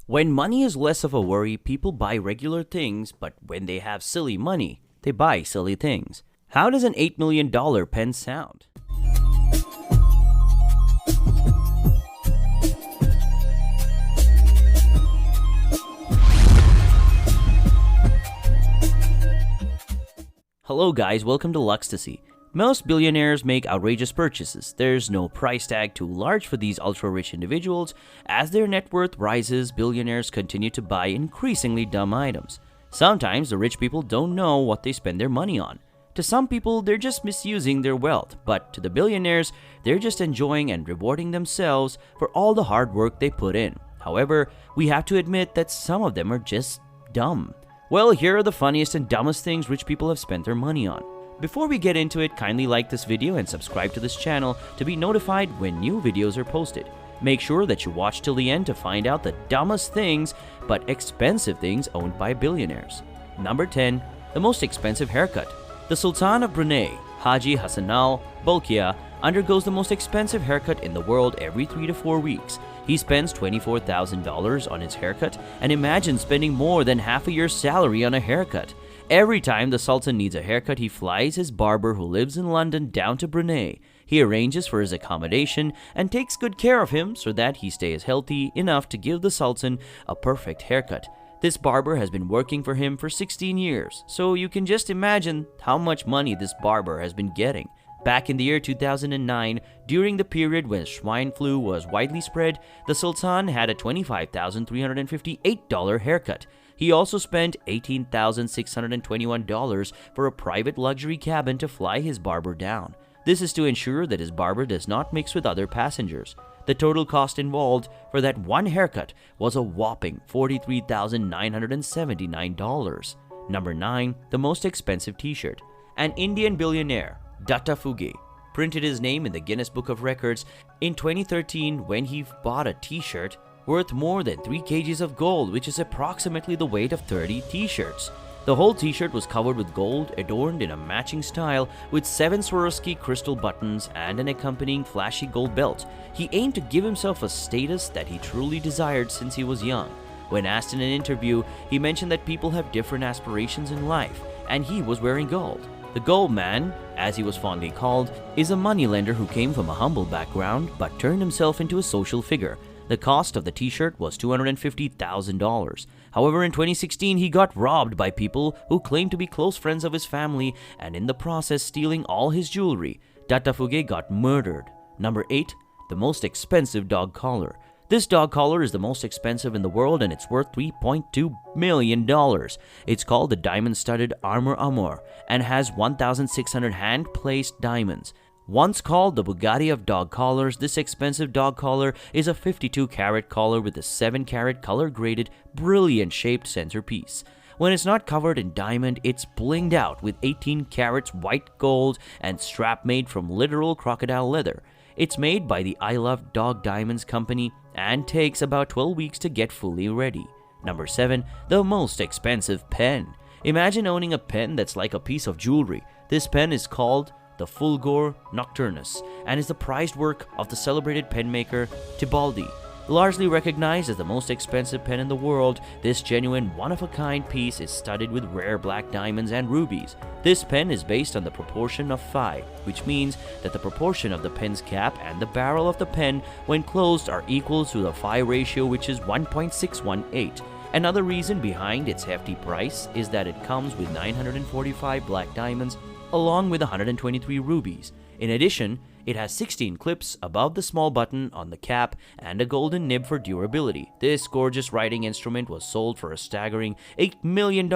When money is less of a worry, people buy regular things, but when they have silly money, they buy silly things. How does an $8 million pen sound? Hello guys, welcome to Luxtasy. Most billionaires make outrageous purchases. There's no price tag too large for these ultra-rich individuals. As their net worth rises, billionaires continue to buy increasingly dumb items. Sometimes the rich people don't know what they spend their money on. To some people, they're just misusing their wealth, but to the billionaires, they're just enjoying and rewarding themselves for all the hard work they put in. However, we have to admit that some of them are just dumb. Well, here are the funniest and dumbest things rich people have spent their money on. Before we get into it, kindly like this video and subscribe to this channel to be notified when new videos are posted. Make sure that you watch till the end to find out the dumbest things but expensive things owned by billionaires. Number 10. The most expensive haircut. The Sultan of Brunei, Haji Hassan Al Bolkiah, undergoes the most expensive haircut in the world every 3 to 4 weeks. He spends $24,000 on his haircut, and imagine spending more than half a year's salary on a haircut. Every time the Sultan needs a haircut, he flies his barber who lives in London down to Brunei. He arranges for his accommodation and takes good care of him so that he stays healthy enough to give the Sultan a perfect haircut. This barber has been working for him for 16 years, so you can just imagine how much money this barber has been getting. Back in the year 2009, during the period when swine flu was widely spread, the Sultan had a $25,358 haircut. He also spent $18,621 for a private luxury cabin to fly his barber down. This is to ensure that his barber does not mix with other passengers. The total cost involved for that one haircut was a whopping $43,979. Number 9. The most expensive t-shirt. An Indian billionaire, Datta Fuge, printed his name in the Guinness Book of Records in 2013 when he bought a t-shirt worth more than 3 kgs of gold, which is approximately the weight of 30 t-shirts. The whole t-shirt was covered with gold, adorned in a matching style with 7 Swarovski crystal buttons and an accompanying flashy gold belt. He aimed to give himself a status that he truly desired since he was young. When asked in an interview, he mentioned that people have different aspirations in life, and he was wearing gold. The Gold Man, as he was fondly called, is a moneylender who came from a humble background but turned himself into a social figure. The cost of the t-shirt was $250,000. However, in 2016, he got robbed by people who claimed to be close friends of his family and in the process stealing all his jewelry. Datta Fuge got murdered. Number 8. The most expensive dog collar. This dog collar is the most expensive in the world and it's worth $3.2 million. It's called the Diamond-studded Armor Amor and has 1,600 hand-placed diamonds. Once called the Bugatti of dog collars, this expensive dog collar is a 52-carat collar with a 7-carat color-graded, brilliant-shaped centerpiece. When it's not covered in diamond, it's blinged out with 18 carats white gold and strap made from literal crocodile leather. It's made by the I Love Dog Diamonds company and takes about 12 weeks to get fully ready. Number 7. The most expensive pen. Imagine owning a pen that's like a piece of jewelry. This pen is called the Fulgor Nocturnus and is the prized work of the celebrated penmaker Tibaldi. Largely recognized as the most expensive pen in the world, this genuine one-of-a-kind piece is studded with rare black diamonds and rubies. This pen is based on the proportion of phi, which means that the proportion of the pen's cap and the barrel of the pen when closed are equal to the phi ratio, which is 1.618. Another reason behind its hefty price is that it comes with 945 black diamonds along with 123 rubies. In addition, it has 16 clips above the small button on the cap and a golden nib for durability. This gorgeous writing instrument was sold for a staggering $8 million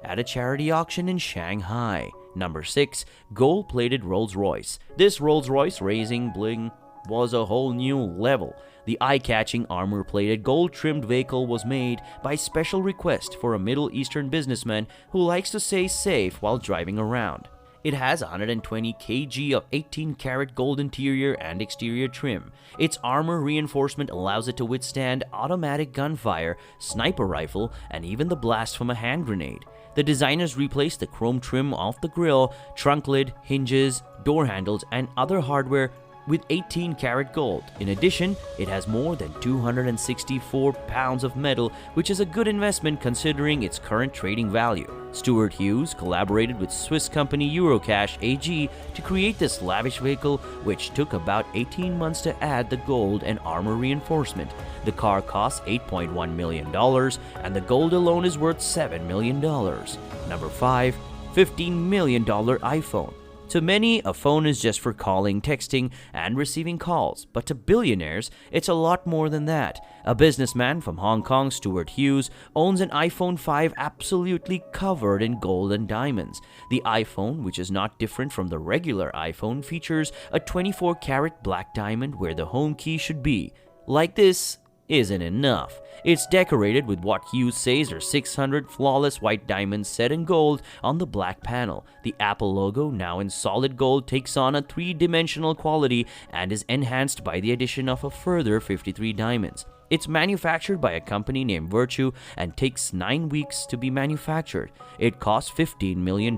at a charity auction in Shanghai. Number 6. Gold-plated Rolls-Royce. This Rolls-Royce racing bling was a whole new level. The eye-catching armor-plated gold-trimmed vehicle was made by special request for a Middle Eastern businessman who likes to stay safe while driving around. It has 120 kg of 18-karat gold interior and exterior trim. Its armor reinforcement allows it to withstand automatic gunfire, sniper rifle, and even the blast from a hand grenade. The designers replaced the chrome trim off the grille, trunk lid, hinges, door handles, and other hardware with 18 karat gold. In addition, it has more than 264 pounds of metal, which is a good investment considering its current trading value. Stuart Hughes collaborated with Swiss company Eurocash AG to create this lavish vehicle, which took about 18 months to add the gold and armor reinforcement. The car costs $8.1 million, and the gold alone is worth $7 million. Number 5. $15 million iPhone. To many, a phone is just for calling, texting, and receiving calls, but to billionaires, it's a lot more than that. A businessman from Hong Kong, Stuart Hughes, owns an iPhone 5 absolutely covered in gold and diamonds. The iPhone, which is not different from the regular iPhone, features a 24-karat black diamond where the home key should be. Like this isn't enough. It's decorated with what Hughes says are 600 flawless white diamonds set in gold on the black panel. The Apple logo, now in solid gold, takes on a three-dimensional quality and is enhanced by the addition of a further 53 diamonds. It's manufactured by a company named Virtue and takes 9 weeks to be manufactured. It costs $15 million.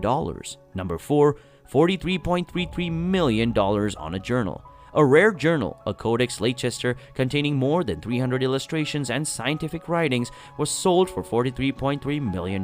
Number 4, $43.33 million on a journal. A rare journal, a Codex Leicester containing more than 300 illustrations and scientific writings, was sold for $43.3 million.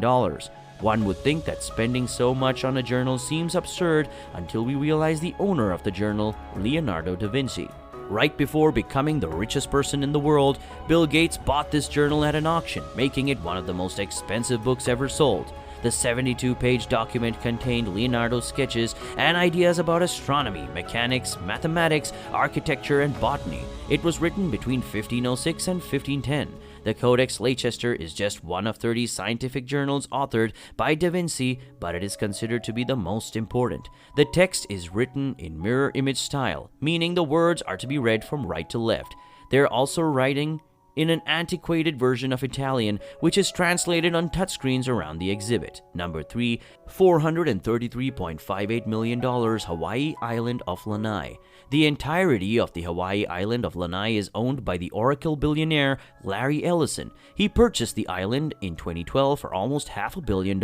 One would think that spending so much on a journal seems absurd until we realize the owner of the journal, Leonardo da Vinci. Right before becoming the richest person in the world, Bill Gates bought this journal at an auction, making it one of the most expensive books ever sold. The 72-page document contained Leonardo's sketches and ideas about astronomy, mechanics, mathematics, architecture, and botany. It was written between 1506 and 1510. The Codex Leicester is just one of 30 scientific journals authored by Da Vinci, but it is considered to be the most important. The text is written in mirror image style, meaning the words are to be read from right to left. They're also writing in an antiquated version of Italian, which is translated on touchscreens around the exhibit. Number 3, $433.58 million Hawaii island of Lanai. The entirety of the Hawaii island of Lanai is owned by the Oracle billionaire Larry Ellison. He purchased the island in 2012 for almost $500 million.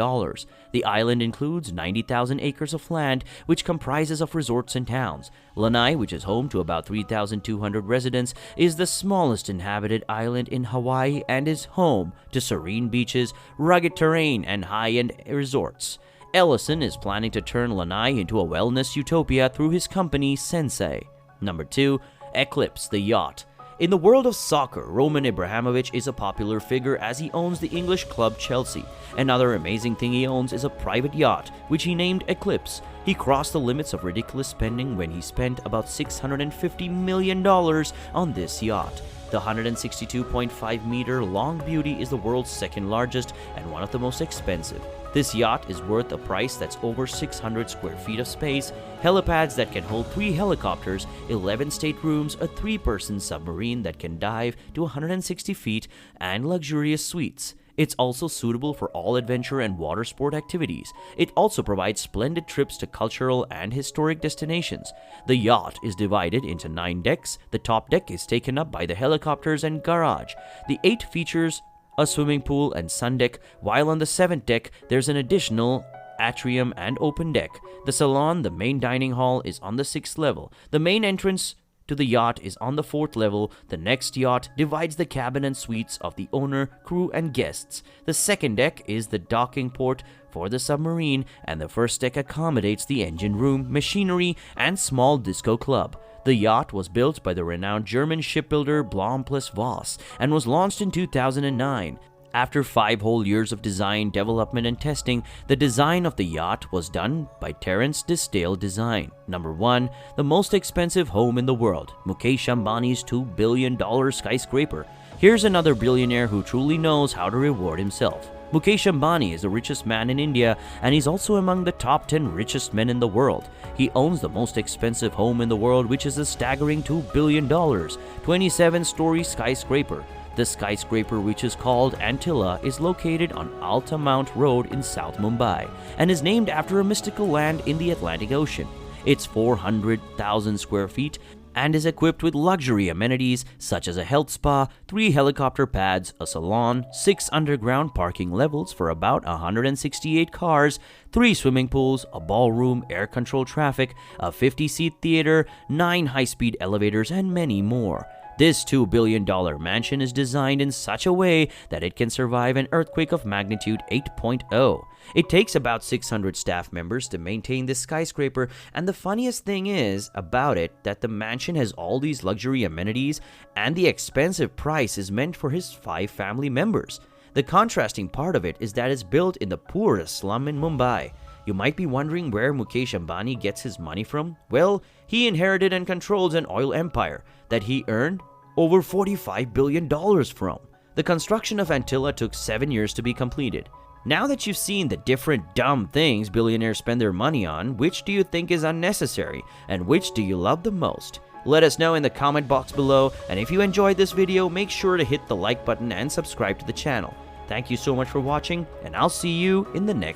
The island includes 90,000 acres of land, which comprises of resorts and towns. Lanai, which is home to about 3,200 residents, is the smallest inhabited island in Hawaii and is home to serene beaches, rugged terrain, and high-end resorts. Ellison is planning to turn Lanai into a wellness utopia through his company Sensei. Number 2, Eclipse, the yacht. In the world of soccer, Roman Abramovich is a popular figure as he owns the English club Chelsea. Another amazing thing he owns is a private yacht, which he named Eclipse. He crossed the limits of ridiculous spending when he spent about $650 million on this yacht. The 162.5-meter long beauty is the world's second largest and one of the most expensive. This yacht is worth a price that's over 600 square feet of space, helipads that can hold 3 helicopters, 11 staterooms, a 3-person submarine that can dive to 160 feet, and luxurious suites. It's also suitable for all adventure and water sport activities. It also provides splendid trips to cultural and historic destinations. The yacht is divided into 9 decks. The top deck is taken up by the helicopters and garage. The 8 features a swimming pool and sun deck, while on the 7th deck there's an additional atrium and open deck. The salon, the main dining hall, is on the 6th level. The main entrance to the yacht is on the 4th level. The next yacht divides the cabin and suites of the owner, crew, and guests. The 2nd deck is the docking port for the submarine, and the 1st deck accommodates the engine room, machinery, and small disco club. The yacht was built by the renowned German shipbuilder Blom plus Voss and was launched in 2009. After 5 whole years of design, development, and testing, the design of the yacht was done by Terence Disdale Design. Number 1, the most expensive home in the world, Mukesh Ambani's $2 billion skyscraper. Here's another billionaire who truly knows how to reward himself. Mukesh Ambani is the richest man in India, and he's also among the top 10 richest men in the world. He owns the most expensive home in the world, which is a staggering $2 billion, 27-story skyscraper. The skyscraper, which is called Antilla, is located on Altamount Road in South Mumbai and is named after a mystical land in the Atlantic Ocean. It's 400,000 square feet and is equipped with luxury amenities such as a health spa, 3 helicopter pads, a salon, 6 underground parking levels for about 168 cars, 3 swimming pools, a ballroom, air-controlled traffic, a 50-seat theater, 9 high-speed elevators, and many more. This $2 billion mansion is designed in such a way that it can survive an earthquake of magnitude 8.0. It takes about 600 staff members to maintain this skyscraper, and the funniest thing is about it that the mansion has all these luxury amenities and the expensive price is meant for his 5 family members. The contrasting part of it is that it's built in the poorest slum in Mumbai. You might be wondering where Mukesh Ambani gets his money from. Well, he inherited and controls an oil empire that he earned over $45 billion from. The construction of Antilla took 7 years to be completed. Now that you've seen the different dumb things billionaires spend their money on, which do you think is unnecessary and which do you love the most? Let us know in the comment box below, and if you enjoyed this video, make sure to hit the like button and subscribe to the channel. Thank you so much for watching, and I'll see you in the next